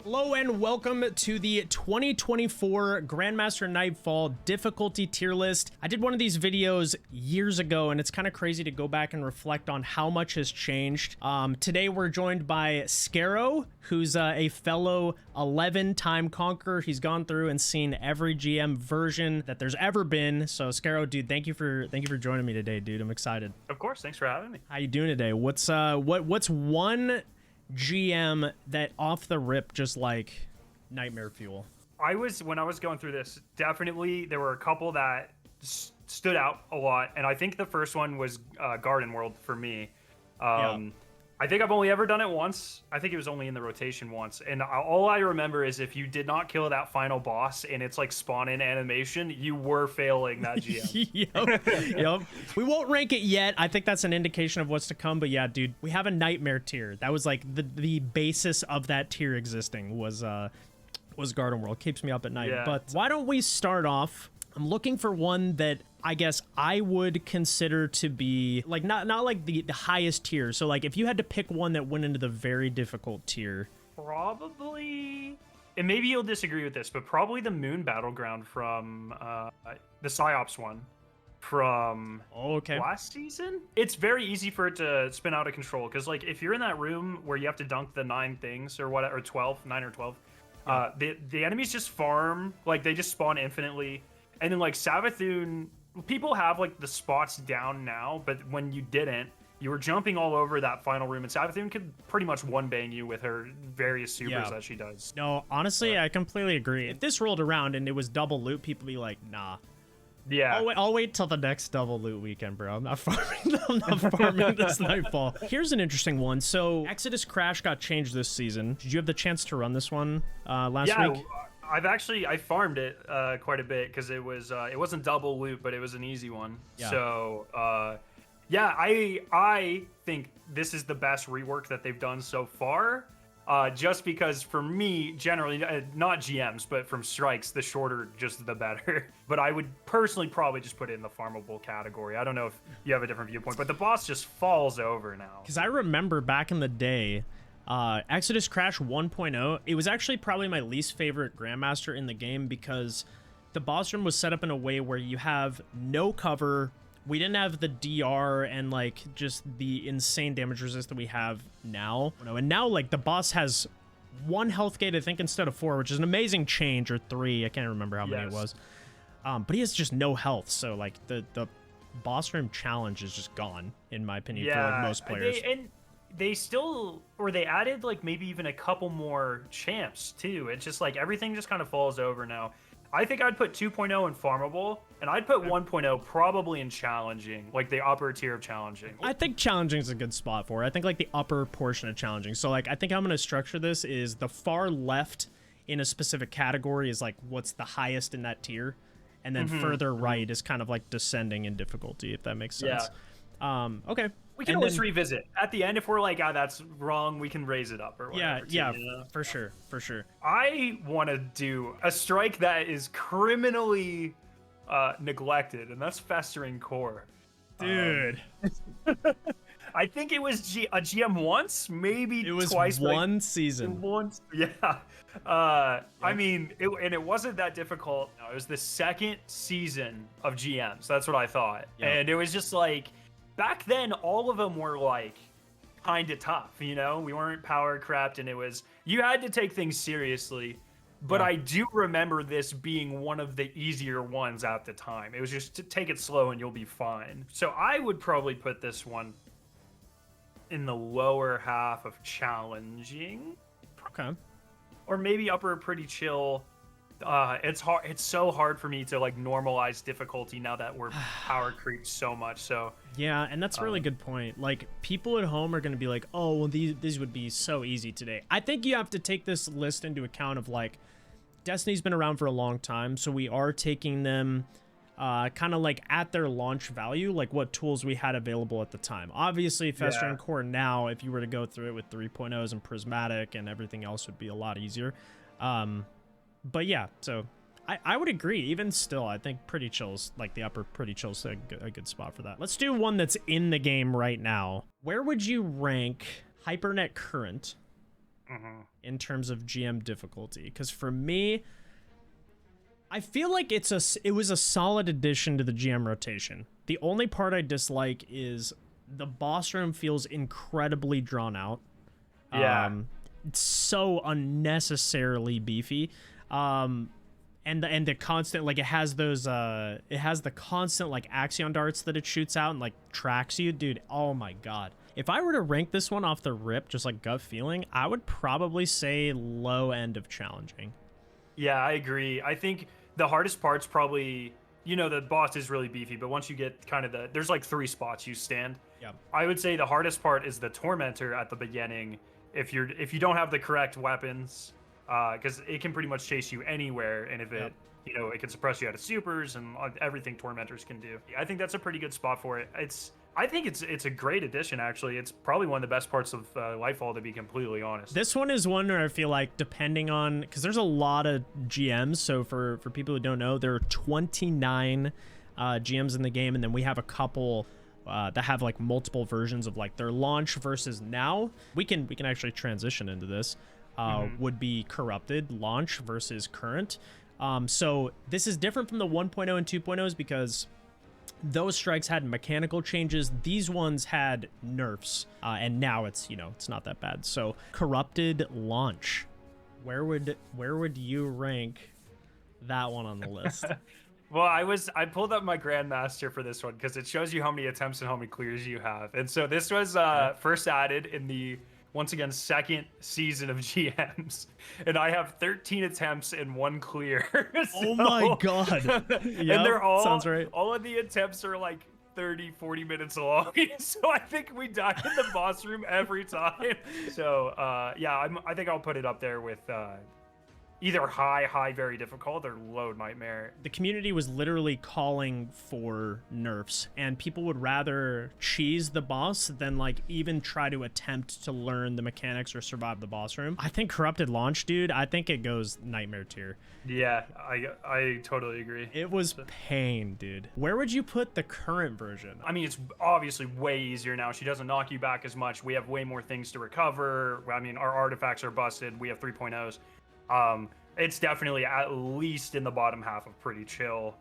Hello and welcome to the 2024 Grandmaster Nightfall difficulty tier list. I did one of these videos years ago and it's kind of crazy to go back and reflect on how much has changed. Today we're joined by Skarrow, who's a fellow 11-time Conqueror. He's gone through and seen every GM version that there's ever been. So Skarrow, dude, thank you for joining me today, dude. I'm excited. Of course, thanks for having me. How you doing today? What's one GM that off the rip just like nightmare fuel? When I was going through this, definitely there were a couple that stood out a lot, and I think the first one was Garden World for me. I think I've only ever done it once. I think it was only in the rotation once, and all I remember is if you did not kill that final boss and it's like spawn-in animation, you were failing that GM. Yep. We won't rank it yet. I think that's an indication of what's to come, but yeah, dude, we have a nightmare tier. That was like the basis of that tier existing was Garden World. Keeps me up at night. Yeah. But why don't we start off? I'm looking for one that I guess I would consider to be like not like the highest tier. So like if you had to pick one that went into the very difficult tier. Probably, and maybe you'll disagree with this, but probably the Moon Battleground from the Psyops one from last season. It's very easy for it to spin out of control because like if you're in that room where you have to dunk the 9 things or what, or 12, 9 or 12, the enemies just farm, like they just spawn infinitely. And then like Savathun, people have like the spots down now, but when you didn't, you were jumping all over that final room, and Savathun could pretty much one-bang you with her various supers that she does. No, honestly, I completely agree. If this rolled around and it was double loot, people be like, nah. Yeah. I'll wait till the next double loot weekend, bro. I'm not farming this Nightfall. Here's an interesting one. So Exodus Crash got changed this season. Did you have the chance to run this one last week? I farmed it quite a bit because it wasn't double loot, but it was an easy one. Yeah. So I think this is the best rework that they've done so far. Just because for me, generally, not GMs, but from strikes, the shorter, just the better. But I would personally probably just put it in the farmable category. I don't know if you have a different viewpoint, but the boss just falls over now. Because I remember back in the day, Exodus Crash 1.0, it was actually probably my least favorite Grandmaster in the game because the boss room was set up in a way where you have no cover. We didn't have the DR and like just the insane damage resist that we have now. And now like the boss has 1 health gate, I think, instead of 4, which is an amazing change, or 3. I can't remember how many it was. But he has just no health. So like the boss room challenge is just gone, in my opinion, for like most players. They added like maybe even a couple more champs too. It's just like everything just kind of falls over now. I think I'd put 2.0 in farmable, and I'd put 1.0 probably in challenging, like the upper tier of challenging. I think challenging is a good spot for it. I think like the upper portion of challenging. So like I think I'm going to structure this is the far left in a specific category is like what's the highest in that tier, and then further right is kind of like descending in difficulty, if that makes sense. Yeah. Okay. We can always revisit at the end if we're like, that's wrong. We can raise it up or whatever. Yeah, for sure. I want to do a strike that is criminally neglected, and that's Festering Core. Dude. I think it was a GM once, maybe twice. One season. Once, yeah. I mean, it wasn't that difficult. No, it was the second season of GMs. That's what I thought. Yep. And it was just like, back then, all of them were like kind of tough, you know? We weren't power crapped, and you had to take things seriously. But I do remember this being one of the easier ones at the time. It was just to take it slow and you'll be fine. So I would probably put this one in the lower half of challenging. Okay. Or maybe upper pretty chill. It's hard. It's so hard for me to like normalize difficulty now that we're power creeped so much. So yeah, and that's a really good point. Like people at home are going to be like, oh, well, these would be so easy today. I think you have to take this list into account of like Destiny's been around for a long time, so we are taking them kind of like at their launch value, like what tools we had available at the time. Obviously, Festering Core now, if you were to go through it with 3.0s and Prismatic and everything else, would be a lot easier. But yeah, so I would agree. Even still, I think Pretty Chill's, like the upper Pretty Chill's a good spot for that. Let's do one that's in the game right now. Where would you rank Hypernet Current in terms of GM difficulty. Because for me, I feel like it was a solid addition to the GM rotation. The only part I dislike is the boss room feels incredibly drawn out. Yeah. It's so unnecessarily beefy. And the constant, like, it has the constant like axion darts that it shoots out and like tracks you, dude. Oh my god. If I were to rank this one off the rip, just like gut feeling, I would probably say low end of challenging. Yeah, I agree. I think the hardest part's probably, you know, the boss is really beefy, but once you get kind of there's like 3 spots you stand. Yeah. I would say the hardest part is the tormentor at the beginning. If you don't have the correct weapons, because it can pretty much chase you anywhere, and if it, you know, it can suppress you out of supers and everything tormentors can do. I think that's a pretty good spot for it. I think it's a great addition, actually. It's probably one of the best parts of Lightfall, to be completely honest. This one is one where I feel like, depending on, because there's a lot of GMs, so for people who don't know, there are 29 GMs in the game, and then we have a couple that have like multiple versions of like their launch versus now. We can actually transition into this. Would be corrupted launch versus current. So this is different from the 1.0 and 2.0s because those strikes had mechanical changes. These ones had nerfs, and now it's, you know, it's not that bad. So corrupted launch, where would you rank that one on the list? Well, I pulled up my Grandmaster for this one because it shows you how many attempts and how many clears you have. And so this was first added in the, once again, second season of GMs, and I have 13 attempts and 1 clear. So, oh my god. And they're all, sounds right. All of the attempts are like 30-40 minutes long. So I think we die in the boss room every time. So yeah, I think I'll put it up there with either high, very difficult, or low nightmare. The community was literally calling for nerfs, and people would rather cheese the boss than like even try to attempt to learn the mechanics or survive the boss room. I think corrupted launch, dude, I think it goes nightmare tier. Yeah, I totally agree. It was pain, dude. Where would you put the current version? I mean, it's obviously way easier now. She doesn't knock you back as much. We have way more things to recover. I mean, our artifacts are busted. We have 3.0s. It's definitely at least in the bottom half of pretty chill.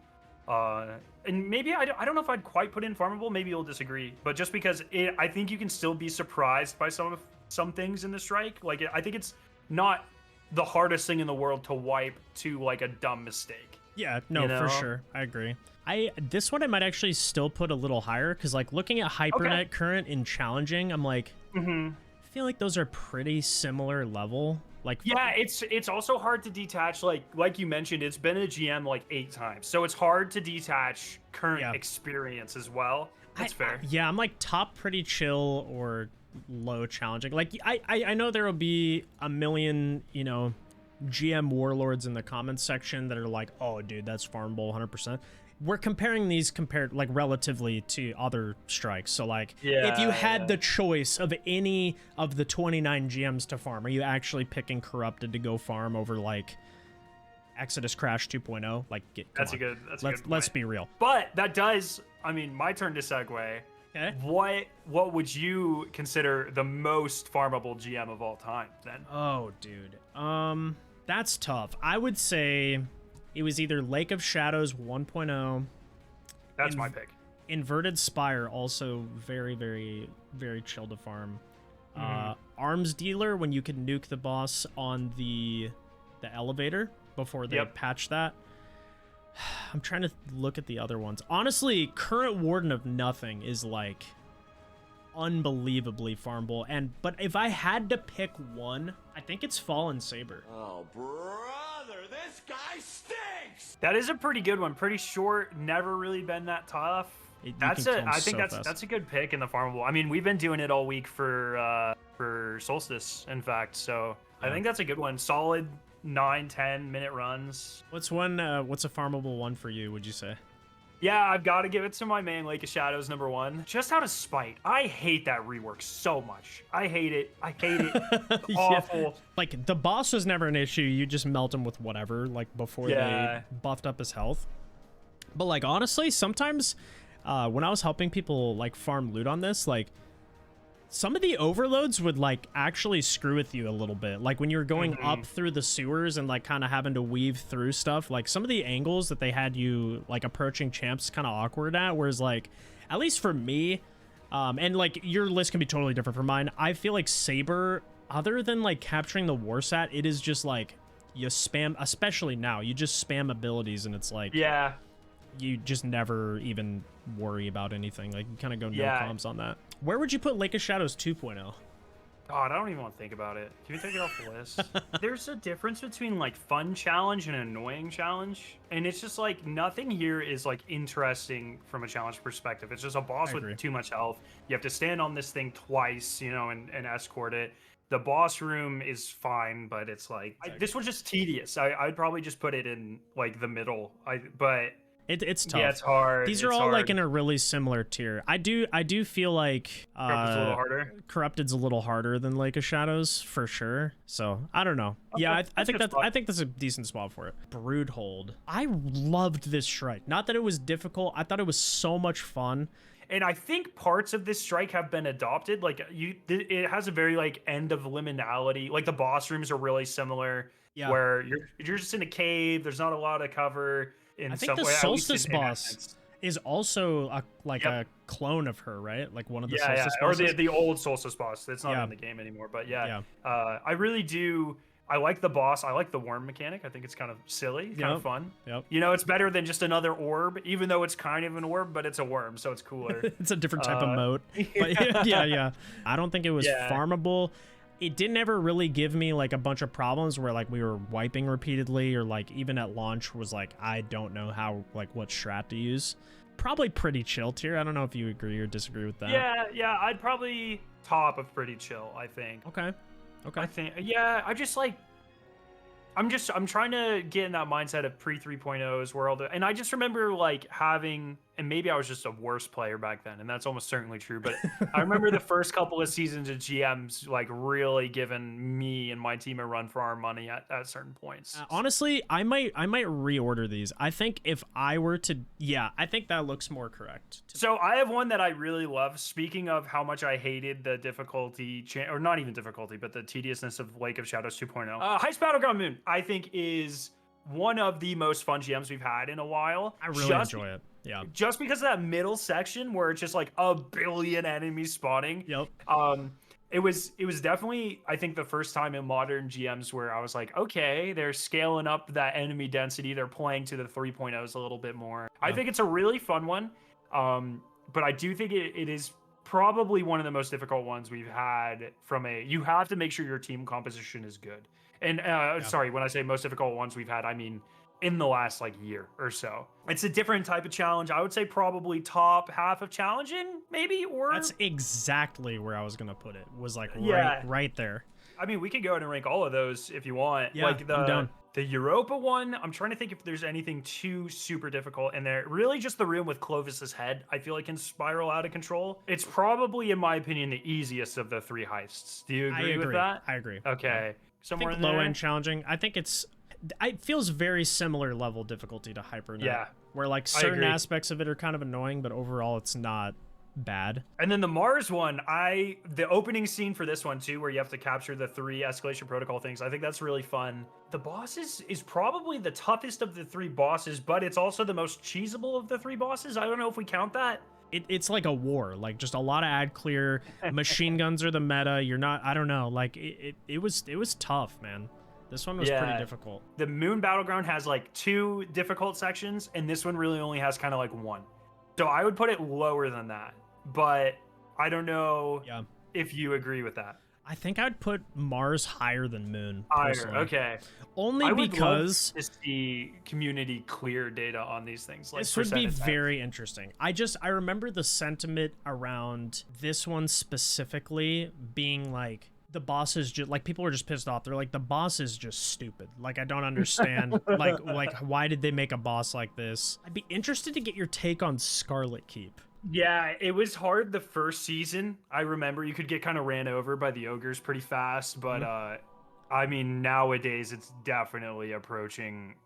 And maybe I don't know if I'd quite put in farmable. Maybe you'll disagree, but just because I think you can still be surprised by some things in the strike. Like I think it's not the hardest thing in the world to wipe to like a dumb mistake. Yeah, no, for sure. I agree. This one I might actually still put a little higher because like looking at Hypernet current in challenging, I'm like, I feel like those are pretty similar level. Like, yeah, it's also hard to detach. Like you mentioned, it's been a GM like 8 times, so it's hard to detach current experience as well. That's fair. Yeah, I'm like top pretty chill or low challenging. Like I know there will be a million, you know, GM warlords in the comments section that are like, oh dude, that's farmable 100%. We're comparing these like relatively to other strikes. So like, if you had the choice of any of the 29 GMs to farm, are you actually picking corrupted to go farm over like Exodus Crash 2.0? Like, that's a good let's be real. But that does, I mean, my turn to segue. Okay. What would you consider the most farmable GM of all time then? Oh, dude. That's tough. I would say it was either Lake of Shadows 1.0. That's my pick. Inverted Spire, also very, very, very chill to farm. Arms Dealer, when you could nuke the boss on the elevator before they patch that. I'm trying to look at the other ones. Honestly, current Warden of Nothing is like unbelievably farmable. But if I had to pick one, I think it's Fallen Saber. Oh, brother, this guy stinks! That is a pretty good one. Pretty short, never really been that tough. I think that's a good pick in the farmable. I mean, we've been doing it all week for Solstice, in fact. So I think that's a good one. Solid 9-10 minute runs. What's a farmable one for you, would you say? Yeah, I've got to give it to my main Lake of Shadows #1. Just out of spite. I hate that rework so much. I hate it. It's awful. Like, the boss was never an issue. You just melt him with whatever, like, before they buffed up his health. But, like, honestly, sometimes when I was helping people, like, farm loot on this, like, Some of the overloads would like actually screw with you a little bit. Like when you're going up through the sewers and like kind of having to weave through stuff, like some of the angles that they had you like approaching champs kind of awkward at, whereas like, at least for me, and like your list can be totally different from mine, I feel like Saber, other than like capturing the war sat, it is just like you spam, especially now, you just spam abilities and it's like, yeah, you just never even worry about anything. Like you kind of go no comms on that. Where would you put Lake of Shadows 2.0? God, I don't even want to think about it. Can we take it off the list? There's a difference between like fun challenge and annoying challenge. And it's just like nothing here is like interesting from a challenge perspective. It's just a boss with too much health. You have to stand on this thing twice, you know, and escort it. The boss room is fine, but it's like, this was just tedious. I'd probably just put it in like the middle. But it's tough. Yeah, it's hard. These are all like in a really similar tier. I do feel like Corrupted's a little harder. Corrupted's a little harder than Lake of Shadows for sure. So I don't know. Okay, yeah, I think that's a decent spot for it. Broodhold. I loved this strike. Not that it was difficult. I thought it was so much fun. And I think parts of this strike have been adopted. Like it has a very like end of liminality. Like the boss rooms are really similar. Yeah. Where you're just in a cave. There's not a lot of cover. I think the Solstice boss is also a clone of her, right? Like one of the Solstice bosses. Or the old Solstice boss. It's not in the game anymore. But I really do. I like the boss. I like the worm mechanic. I think it's kind of silly, kind of fun. Yep. You know, it's better than just another orb, even though it's kind of an orb, but it's a worm, so it's cooler. It's a different type of moat. But yeah. I don't think it was farmable. It didn't ever really give me like a bunch of problems where like we were wiping repeatedly, or like even at launch was like, I don't know how, like what strat to use. Probably pretty chill tier. I don't know if you agree or disagree with that. Yeah, I'd probably top of pretty chill, I think. Okay. I think, I'm trying to get in that mindset of pre 3.0's world. And I just remember like having, and maybe I was just a worse player back then, and that's almost certainly true, but I remember the first couple of seasons of GMs like really giving me and my team a run for our money at certain points. Honestly, I might reorder these. I think if I were to, I think that looks more correct. So I have one that I really love. Speaking of how much I hated the difficulty, or not even difficulty, but the tediousness of Lake of Shadows 2.0. Heist Battleground Moon, I think, is one of the most fun GMs we've had in a while. I really enjoy it. Yeah. Just because of that middle section where it's just like a billion enemies spawning. Yep. It was definitely, I think, the first time in modern GMs where I was like, okay, they're scaling up that enemy density. They're playing to the 3.0s a little bit more. Yeah. I think it's a really fun one. But I do think it is probably one of the most difficult ones we've had you have to make sure your team composition is good. And sorry, when I say most difficult ones we've had, I mean in the last like year or so. It's a different type of challenge. I would say probably top half of challenging, maybe, or that's exactly where I was gonna put it. Was like right there. I mean, we could go ahead and rank all of those if you want. Yeah, like I'm down. The Europa one, I'm trying to think if there's anything too super difficult in there. Really just the room with Clovis's head, I feel like can spiral out of control. It's probably, in my opinion, the easiest of the three heists. Do you agree with that? I agree. Okay. Somewhere I think low end challenging. I think it feels very similar level difficulty to Hyper Knight. Yeah. Where like certain aspects of it are kind of annoying, but overall it's not bad. And then the Mars one, the opening scene for this one too, where you have to capture the 3 escalation protocol things, I think that's really fun. The boss is probably the toughest of the 3 bosses, but it's also the most cheesable of the 3 bosses. I don't know if we count that. It's like a war, like just a lot of ad clear. Machine guns are the meta. You're not, I don't know, like it was tough, man. This one was pretty difficult. The Moon Battleground has like 2 difficult sections, and this one really only has kind of like 1. So I would put it lower than that, but I don't know if you agree with that. I think I'd put Mars higher than Moon. Higher, okay. Only because I would love to see community clear data on these things. Like this would be very interesting. I remember the sentiment around this one specifically being like, the boss is just like, people are just pissed off. They're like, the boss is just stupid. Like, I don't understand. like why did they make a boss like this? I'd be interested to get your take on Scarlet Keep. Yeah, it was hard the first season. I remember you could get kind of ran over by the ogres pretty fast, but I mean, nowadays it's definitely approaching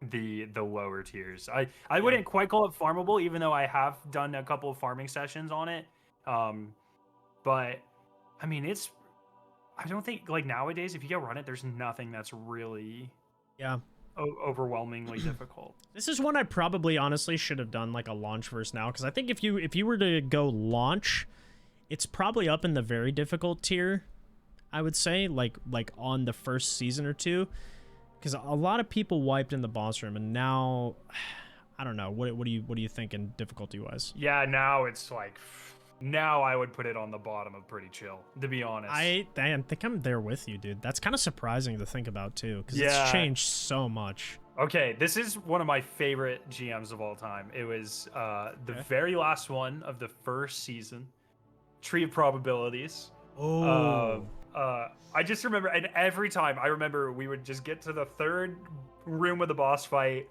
the lower tiers. I wouldn't quite call it farmable, even though I have done a couple of farming sessions on it. But I mean, I don't think, like, nowadays, if you go run it, there's nothing that's really overwhelmingly difficult. This is one I probably honestly should have done like a launch versus now, because I think if you were to go launch, it's probably up in the very difficult tier, I would say, like on the first season or two, because a lot of people wiped in the boss room, and now I don't know, what do you think in difficulty wise? Yeah, now it's like, now I would put it on the bottom of pretty chill, to be honest. I think I'm there with you, dude. That's kind of surprising to think about too, because it's changed so much. Okay, this is one of my favorite GMs of all time. It was the very last one of the first season, Tree of Probabilities. Oh. I just remember, and every time I remember, we would just get to the third room of the boss fight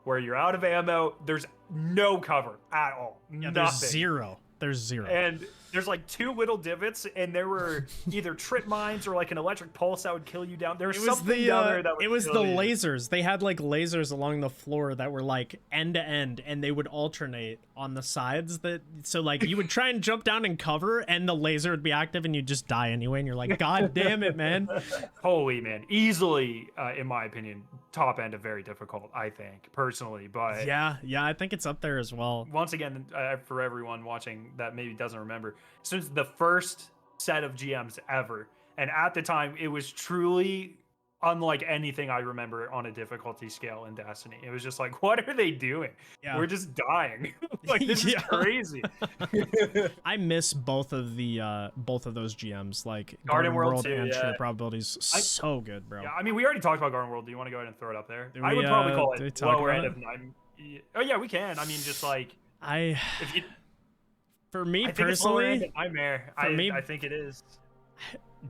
where you're out of ammo. There's no cover at all. Yeah, Nothing. There's zero. And there's like 2 little divots, and there were either trip mines or like an electric pulse that would kill you down. There was something down there that would It was the kill you. lasers. They had like lasers along the floor that were like end to end, and they would alternate on the sides. So like you would try and jump down and cover, and the laser would be active, and you'd just die anyway. And you're like, God damn it, man! Holy man, easily, in my opinion, top end of very difficult. I think personally, but yeah, I think it's up there as well. Once again, for everyone watching that maybe doesn't remember, since the first set of GMs ever, and at the time it was truly unlike anything I remember on a difficulty scale in Destiny. It was just like, what are they doing? Yeah. We're just dying. Like, this is crazy. I miss both of those GMs, like Garden World too, and yeah. Tree of Probabilities. So good, bro. Yeah, I mean, we already talked about Garden World. Do you want to go ahead and throw it up there? Do I we, would probably call do we it talk lower about end of 9. Oh yeah, we can. I mean, just like if you. For me I think personally, it's lower end of Nightmare. I think it is.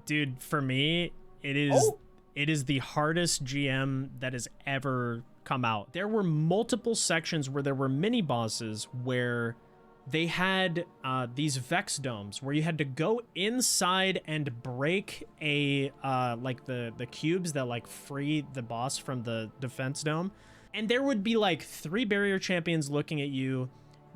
Dude, for me, it is. Oh. It is the hardest GM that has ever come out. There were multiple sections where there were mini bosses where they had these Vex domes where you had to go inside and break a like the cubes that like free the boss from the defense dome. And there would be like 3 barrier champions looking at you.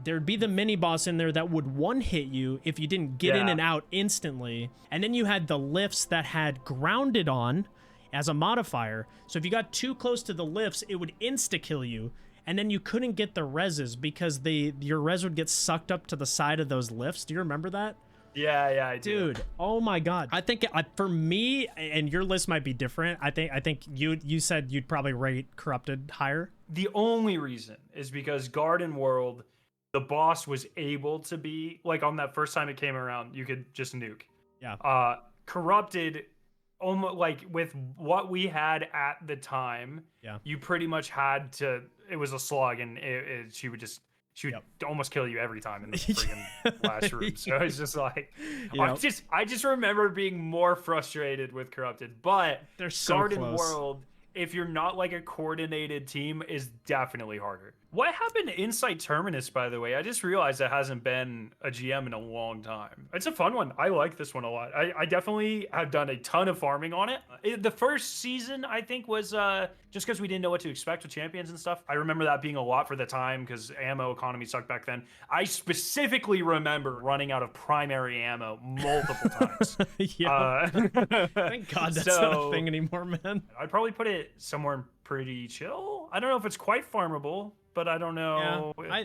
There'd be the mini boss in there that would one-hit you if you didn't get in and out instantly. And then you had the lifts that had grounded on as a modifier. So if you got too close to the lifts, it would insta-kill you. And then you couldn't get the reses because your res would get sucked up to the side of those lifts. Do you remember that? Yeah, I do. Dude, oh my God. I think for me, and your list might be different, I think you said you'd probably rate Corrupted higher. The only reason is because Garden World, the boss was able to be, like, on that first time it came around, you could just nuke. Yeah. Corrupted, almost like with what we had at the time, you pretty much had to, it was a slug, and she would almost kill you every time in the freaking last room. So it's just like, I just remember being more frustrated with Corrupted, but they're so Garden close. World, if you're not like a coordinated team, is definitely harder. What happened to Insight Terminus, by the way? I just realized that hasn't been a GM in a long time. It's a fun one. I like this one a lot. I definitely have done a ton of farming on it. The first season, I think, was just because we didn't know what to expect with champions and stuff. I remember that being a lot for the time because ammo economy sucked back then. I specifically remember running out of primary ammo multiple times. Thank God that's not a thing anymore, man. I'd probably put it somewhere pretty chill. I don't know if it's quite farmable, but I don't know. Yeah,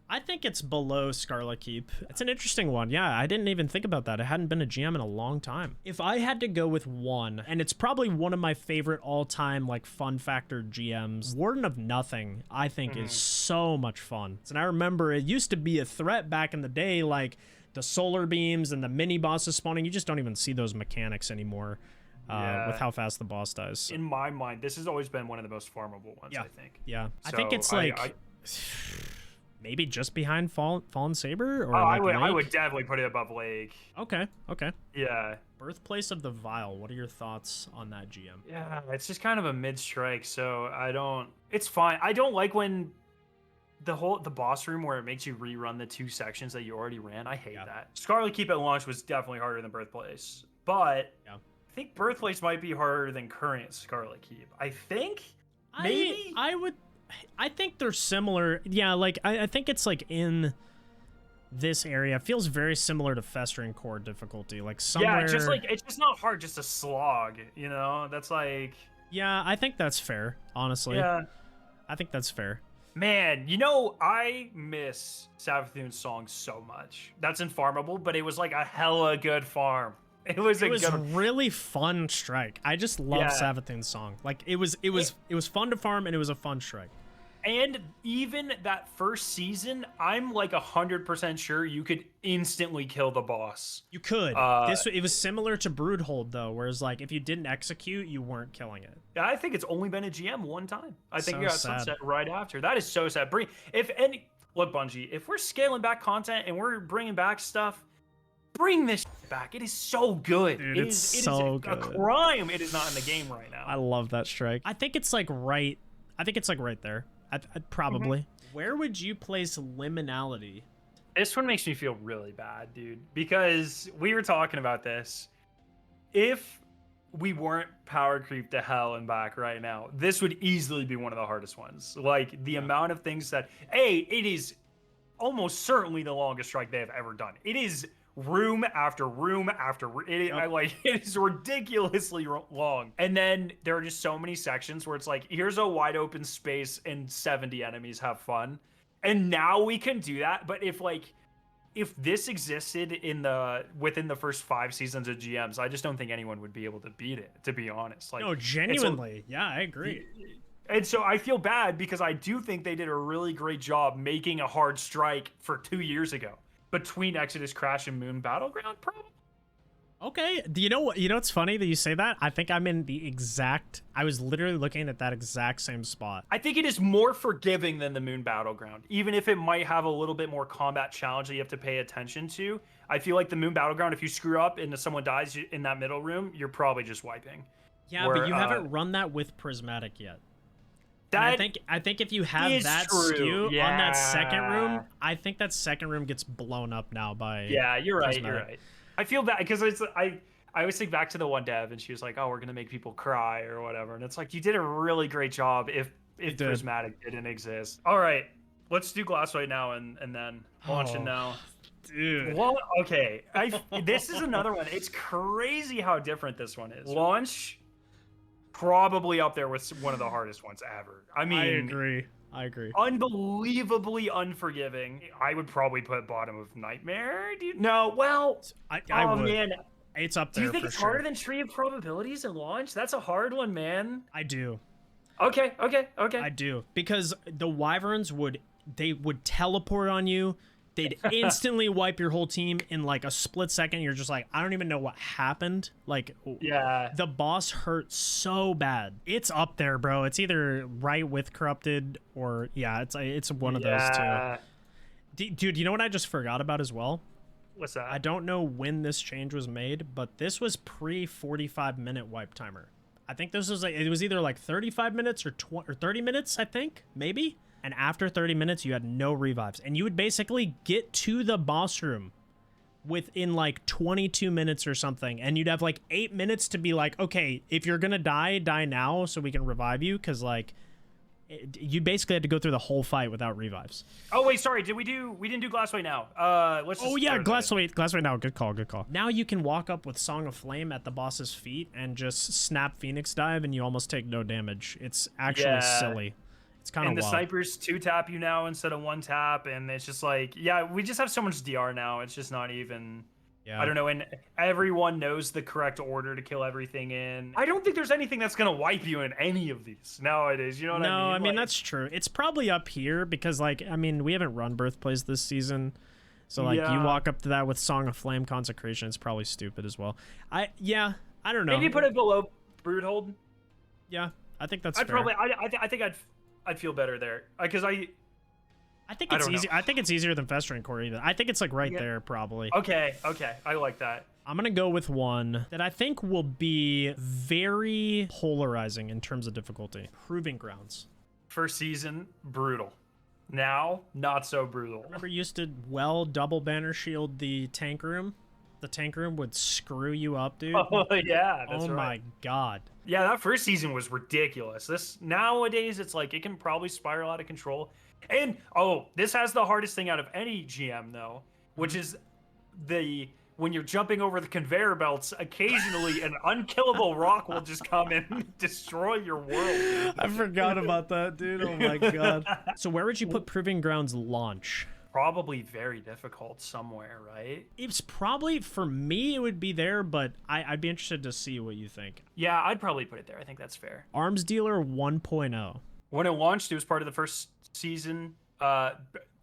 I think it's below Scarlet Keep. It's an interesting one. Yeah, I didn't even think about that. It hadn't been a GM in a long time. If I had to go with one, and it's probably one of my favorite all-time like fun factor GMs, Warden of Nothing, I think is so much fun. And I remember it used to be a threat back in the day, like the solar beams and the mini bosses spawning. You just don't even see those mechanics anymore. With how fast the boss dies. In my mind, this has always been one of the most farmable ones, I think. Yeah. So I think it's like maybe just behind Fallen Saber? Or I like would definitely put it above Lake. Okay. Yeah. Birthplace of the Vile. What are your thoughts on that GM? Yeah, it's just kind of a mid-strike, so it's fine. I don't like when the boss room where it makes you rerun the 2 sections that you already ran. I hate that. Scarlet Keep at launch was definitely harder than Birthplace, but I think Birthplace might be harder than current Scarlet Keep. I think maybe I think they're similar. Yeah, like I think it's like in this area feels very similar to Festering Core difficulty. Like somewhere... Yeah, just like, it's just not hard, just a slog, you know? That's like... Yeah, I think that's fair, honestly. Yeah. I think that's fair. Man, you know, I miss Savathun's song so much. That's in Farmable, but it was like a hella good farm. It was a really fun strike. I just love Savathun's song. Like it was fun to farm and it was a fun strike. And even that first season, I'm like 100% sure you could instantly kill the boss. You could. It was similar to Broodhold though, whereas like if you didn't execute, you weren't killing it. I think it's only been a GM one time. I think So you got sad. Sunset right after. That is so sad. Look, Bungie, if we're scaling back content and we're bringing back stuff, bring this back. It is so good. Dude, it is a crime it is not in the game right now. I love that strike. I think it's like right. I think it's like right there. I'd probably. Where would you place Liminality? This one makes me feel really bad, dude, because we were talking about this. If we weren't power creep to hell and back right now, this would easily be one of the hardest ones. Like the amount of things that, it is almost certainly the longest strike they have ever done. It is room after room after it is ridiculously long. And then there are just so many sections where it's like, here's a wide open space and 70 enemies, have fun. And now we can do that. But if this existed within the first 5 seasons of GMs, I just don't think anyone would be able to beat it, to be honest. Like, no, genuinely. Yeah, I agree. And so I feel bad because I do think they did a really great job making a hard strike for 2 years ago. Between Exodus Crash and Moon Battleground, probably. Okay. Do you know what? You know, it's funny that you say that. I think I'm in the exact. I was literally looking at that exact same spot. I think it is more forgiving than the Moon Battleground, even if it might have a little bit more combat challenge that you have to pay attention to. I feel like the Moon Battleground, if you screw up and someone dies in that middle room, you're probably just wiping. Yeah, but you haven't run that with Prismatic yet. I think if you have that skew on that second room, I think that second room gets blown up now by. Yeah, you're right. Prismatic. You're right. I feel bad because I always think back to the one dev and she was like, "Oh, we're gonna make people cry or whatever," and it's like you did a really great job if Prismatic didn't exist. All right, let's do Glassway now and then launching now. Dude. Well, okay. This is another one. It's crazy how different this one is. Launch. Probably up there with one of the hardest ones ever. I mean, I agree. Unbelievably unforgiving. I would probably put bottom of Nightmare. No, well, I would. Man, it's up there. Do you think it's harder than Tree of Probabilities and Launch? That's a hard one, man. I do. Okay. I do, because the Wyverns would teleport on you. They'd instantly wipe your whole team in like a split second. You're just like, I don't even know what happened. Like, yeah, the boss hurt so bad. It's up there, bro. It's either right with Corrupted or it's one of those two. Dude, you know what I just forgot about as well? What's that? I don't know when this change was made, but this was pre 45-minute wipe timer. I think this was it was either like 35 minutes or 30 minutes. I think maybe. And after 30 minutes, you had no revives. And you would basically get to the boss room within like 22 minutes or something. And you'd have like 8 minutes to be like, okay, if you're going to die now so we can revive you. Because like, you basically had to go through the whole fight without revives. Oh, wait, sorry. We didn't do Glassway now. Glassway now. Good call. Now you can walk up with Song of Flame at the boss's feet and just snap Phoenix Dive and you almost take no damage. It's actually silly. It's kind of wild. And the snipers 2-tap you now instead of 1-tap, and it's just like, we just have so much DR now. It's just not even. Yeah. I don't know, and everyone knows the correct order to kill everything in. I don't think there's anything that's gonna wipe you in any of these nowadays. You know what I mean? No, I mean that's true. It's probably up here because, like, I mean, we haven't run Birthplace this season, so like you walk up to that with Song of Flame Consecration, it's probably stupid as well. I don't know. Maybe put it below Broodhold. Yeah, I think that's fair. I think I'd feel better there because I think it's easy. I think it's easier than Festering Core even. I think it's like right there probably. Okay, I like that. I'm gonna go with one that I think will be very polarizing in terms of difficulty. Proving Grounds. First season, brutal. Now, not so brutal. Remember, you used to double banner shield the tank room. The tank room would screw you up, dude. Oh yeah, that's right. Oh my god. Yeah, that first season was ridiculous. This nowadays, it's like it can probably spiral out of control. And this has the hardest thing out of any GM though. which is when you're jumping over the conveyor belts, occasionally an unkillable rock will just come in and destroy your world. I forgot about that, dude. Oh my god. So where would you put Proving Grounds launch? Probably very difficult somewhere, right? It's probably, for me, it would be there, but I'd be interested to see what you think. Yeah, I'd probably put it there. I think that's fair. Arms Dealer 1.0. When it launched, it was part of the first season.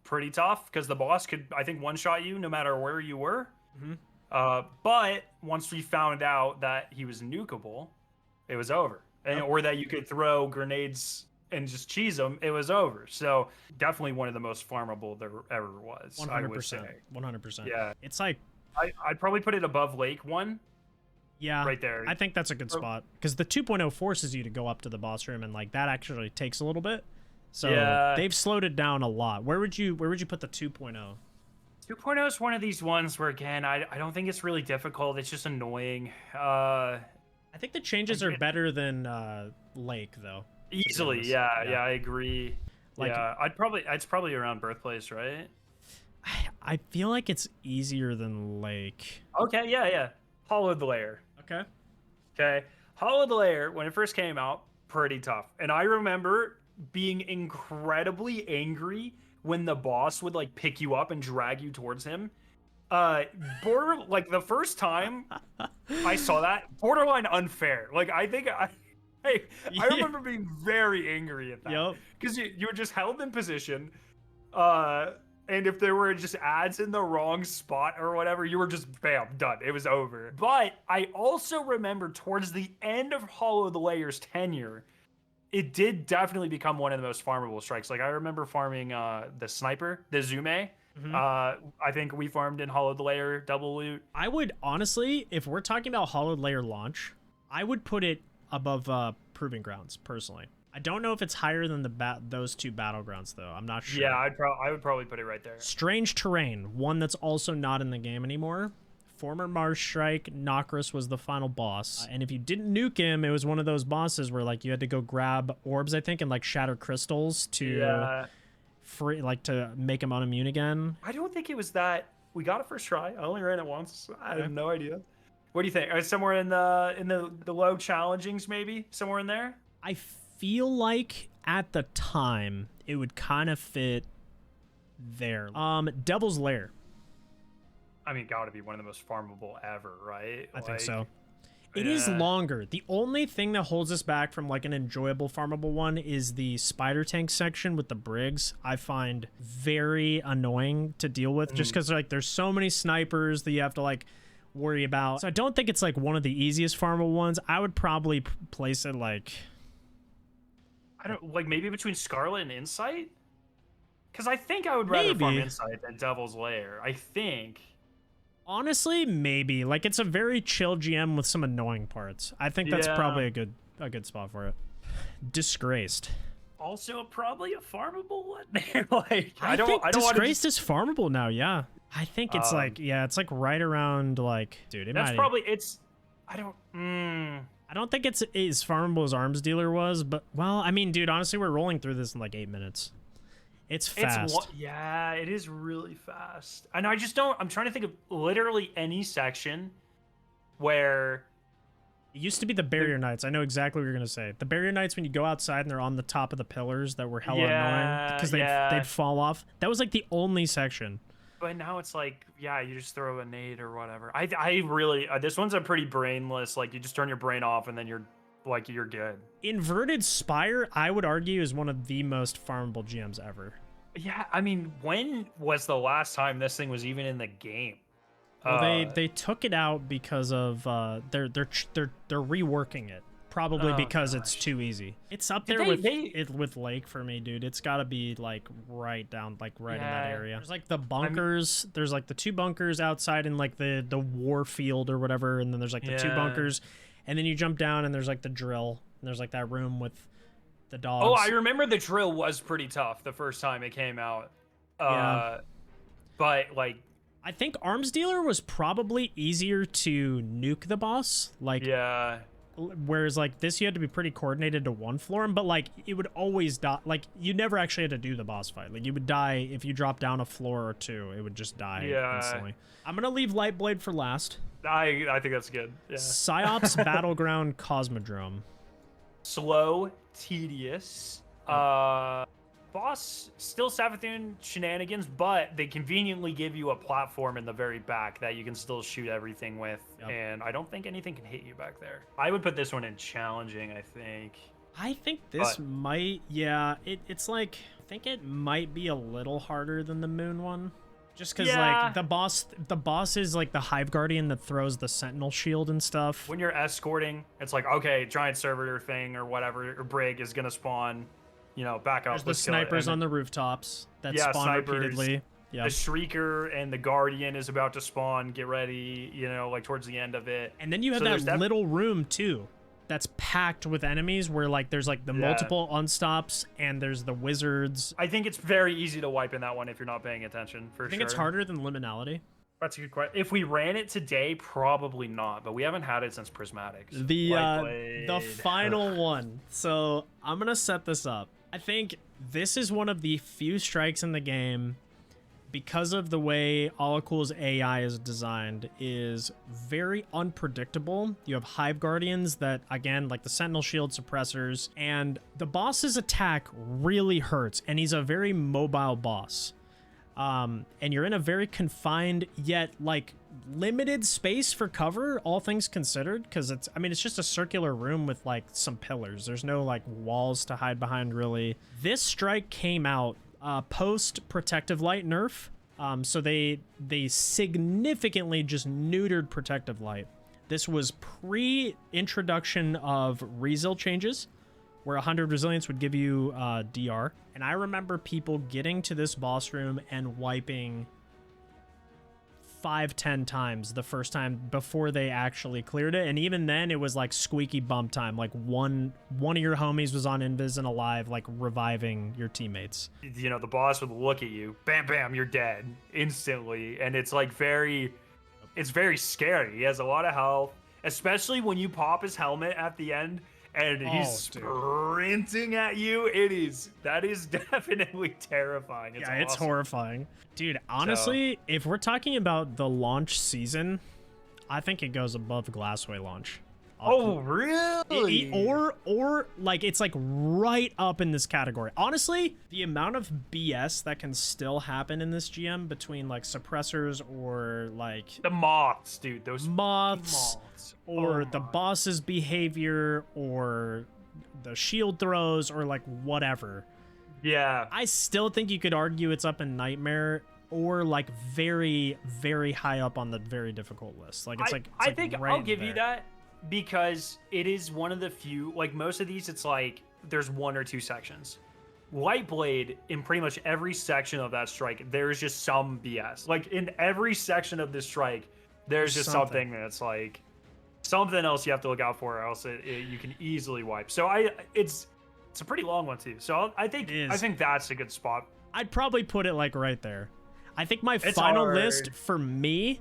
Pretty tough, because the boss could, I think, one-shot you no matter where you were. Mm-hmm. But once we found out that he was nukeable, it was over. Or that you could throw grenades and just cheese them, it was over. So definitely one of the most farmable there ever was. 100%. I would say. 100%. Yeah. It's like... I'd probably put it above Lake 1. Yeah. Right there. I think that's a good spot. Because the 2.0 forces you to go up to the boss room, and like that actually takes a little bit. So yeah. They've slowed it down a lot. Where would you put the 2.0? 2.0 is one of these ones where, again, I don't think it's really difficult. It's just annoying. I think the changes are better than Lake, though. Easily, yeah, I agree. Like, yeah, it's probably around Birthplace, right? I feel like it's easier than Lake. Okay, yeah. Hollowed Lair. Okay. Hollowed Lair, when it first came out, pretty tough. And I remember being incredibly angry when the boss would like pick you up and drag you towards him. Like the first time I saw that, borderline unfair. Like I remember being very angry at that. Because you were just held in position. And if there were just ads in the wrong spot or whatever, you were just bam, done. It was over. But I also remember towards the end of Hollow the Lair's tenure, it did definitely become one of the most farmable strikes. Like I remember farming the sniper, the Zume. Mm-hmm. I think we farmed in Hollowed Lair double loot. I would honestly, if we're talking about Hollowed Lair launch, I would put it above Proving Grounds personally. I don't know if it's higher than those two Battlegrounds though. I'm not sure. Yeah, I would probably put it right there. Strange Terrain, one that's also not in the game anymore. Former Mars Strike, Nokris was the final boss. And if you didn't nuke him, it was one of those bosses where like you had to go grab orbs, I think, and like shatter crystals to to make him unimmune again. I don't think it was that. We got it first try. I only ran it once. I have no idea. What do you think? Somewhere in the low challengings, maybe? Somewhere in there? I feel like at the time it would kind of fit there. Devil's Lair. I mean, gotta be one of the most farmable ever, right? I think so. It is longer. The only thing that holds us back from like an enjoyable farmable one is the spider tank section with the brigs. I find very annoying to deal with just because like there's so many snipers that you have to like worry about. So I don't think it's like one of the easiest farmable ones. I would probably place it like... I don't like maybe between Scarlet and Insight? Because I think I would rather farm Insight than Devil's Lair. I think... Honestly, maybe. Like, it's a very chill GM with some annoying parts. I think that's probably a good spot for it. Disgraced. Also, probably a farmable one. Like, I think Disgraced is farmable now, yeah. I think it's it's like right around, like... Dude, that's probably... I don't think it's as farmable as Arms Dealer was, but... Well, I mean, dude, honestly, we're rolling through this in like 8 minutes. It's fast. Yeah, it is really fast. And I just don't... I'm trying to think of literally any section where... It used to be the Barrier Knights. I know exactly what you're going to say. The Barrier Knights, when you go outside and they're on the top of the pillars that were hella annoying because they'd fall off. That was like the only section. But now it's like, yeah, you just throw a nade or whatever. I really... this one's a pretty brainless. Like, you just turn your brain off and then you're good. Inverted Spire, I would argue, is one of the most farmable GMs ever. Yeah, I mean, when was the last time this thing was even in the game? Well, they took it out because of they're reworking it. Probably because it's too easy. It's up there with Lake for me, dude. It's got to be like right down, like right in that area. There's like the bunkers. There's like the 2 bunkers outside in like the war field or whatever, and then there's like the 2 bunkers. And then you jump down and there's like the drill. And there's like that room with the dogs. Oh, I remember the drill was pretty tough the first time it came out. But like... I think Arms Dealer was probably easier to nuke the boss. Like whereas like this you had to be pretty coordinated to one floor, but like it would always die. Like you never actually had to do the boss fight. Like you would die if you dropped down a floor or two, it would just die instantly. I'm gonna leave Lightblade for last. I think that's good. Yeah. Psyops Battleground Cosmodrome. Slow, tedious. Boss, still Savathun shenanigans, but they conveniently give you a platform in the very back that you can still shoot everything with, and I don't think anything can hit you back there. I would put this one in challenging, I think. I think this might, it's like, I think it might be a little harder than the moon one. Just because, like, the boss is, like, the Hive Guardian that throws the Sentinel shield and stuff. When you're escorting, it's like, okay, giant servitor thing or whatever, or Brig is going to spawn, you know, back up. There's the snipers on the rooftops that spawn snipers, repeatedly. Yeah. The Shrieker and the Guardian is about to spawn. Get ready, you know, like, towards the end of it. And then you have that little room, too, that's packed with enemies where, like, there's, like, the multiple unstops and there's the wizards. I think it's very easy to wipe in that one if you're not paying attention, for sure. I think it's harder than Liminality. That's a good question. If we ran it today, probably not, but we haven't had it since Prismatics. The final one. So I'm going to set this up. I think this is one of the few strikes in the game, because of the way Alakul's AI is designed, is very unpredictable. You have Hive Guardians that, again, like the Sentinel Shield suppressors, and the boss's attack really hurts, and he's a very mobile boss. And you're in a very confined, yet, like, limited space for cover, all things considered, because it's just a circular room with, like, some pillars. There's no, like, walls to hide behind, really. This strike came out post Protective Light nerf, so they significantly just neutered Protective Light. This was pre-introduction of Resil changes, where 100 resilience would give you DR, and I remember people getting to this boss room and wiping 5-10 times the first time before they actually cleared it, and even then it was like squeaky bump time. Like one of your homies was on invis and alive, like reviving your teammates. You know, the boss would look at you, bam bam, you're dead instantly, and it's like it's very scary. He has a lot of health, especially when you pop his helmet at the end and he's sprinting at you. That is definitely terrifying. It's awesome. It's horrifying. Dude, honestly, if we're talking about the launch season, I think it goes above Glassway launch. Really? Or like it's like right up in this category. Honestly, the amount of BS that can still happen in this GM between like suppressors or like the moths, dude, those moths. Or the boss's behavior, or the shield throws, or like whatever. Yeah. I still think you could argue it's up in Nightmare, or like very, very high up on the very difficult list. Like I think I'll give you that, because it is one of the few, like most of these, it's like there's one or two sections. Lightblade, in pretty much every section of that strike, there's just some BS. Like in every section of this strike, there's just something that's like something else you have to look out for, or else you can easily wipe. So it's a pretty long one too. So I think that's a good spot. I'd probably put it like right there. I think my final list for me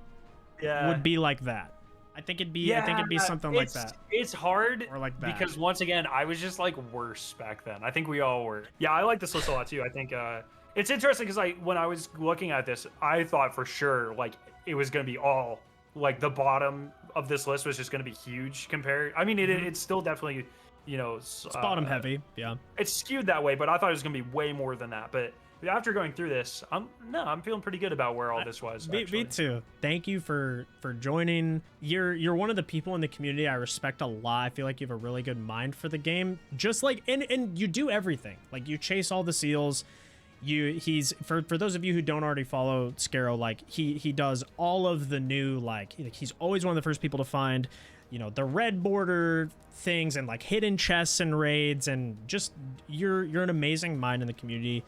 would be like that. I think it'd be something like that. It's hard, or like that, because once again, I was just like worse back then. I think we all were. Yeah, I like this list a lot too. I think it's interesting because when I was looking at this, I thought for sure like it was gonna be all like the bottom of this list was just gonna be huge compared. I mean, it's still definitely, you know, it's bottom heavy. Yeah, it's skewed that way, but I thought it was gonna be way more than that. But after going through this, I'm feeling pretty good about where all this was. Me too. Thank you for joining. You're one of the people in the community I respect a lot. I feel like you have a really good mind for the game. Just like and you do everything. Like you chase all the seals. He's for those of you who don't already follow Skarrow, like he does all of the new, like he's always one of the first people to find, you know, the red border things and like hidden chests and raids, and just you're an amazing mind in the community.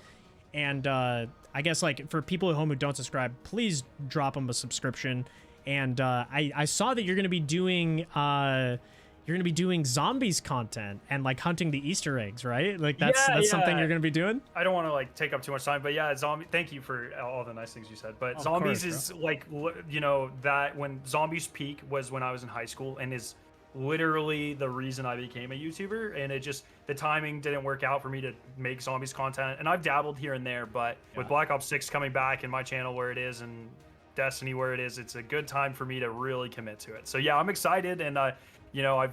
And I guess like for people at home who don't subscribe, please drop them a subscription. And I saw that you're going to be doing zombies content and like hunting the Easter eggs, right? Like that's something you're going to be doing. I don't want to like take up too much time, but yeah, thank you for all the nice things you said. But zombies is like, you know, that when zombies peak was when I was in high school, and is literally the reason I became a YouTuber, and it just, the timing didn't work out for me to make zombies content. And I've dabbled here and there, but with Black Ops 6 coming back and my channel where it is and Destiny where it is, it's a good time for me to really commit to it. So yeah, I'm excited, and you know,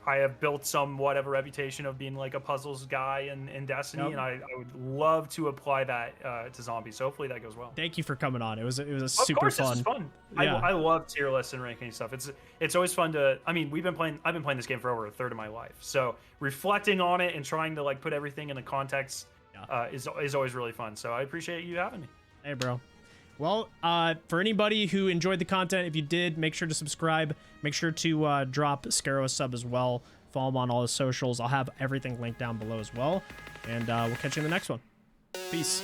I have built somewhat of a reputation of being like a puzzles guy in Destiny, and I would love to apply that to zombies. So hopefully that goes well. Thank you for coming on. It was a of super course, fun. This is fun. Yeah. I love tier lists and ranking stuff. It's always fun to. I mean, I've been playing this game for over a third of my life. So reflecting on it and trying to like put everything in a context is always really fun. So I appreciate you having me. Hey, bro. Well, for anybody who enjoyed the content, if you did, make sure to subscribe. Make sure to drop Skarrow a sub as well. Follow him on all his socials. I'll have everything linked down below as well. And we'll catch you in the next one. Peace.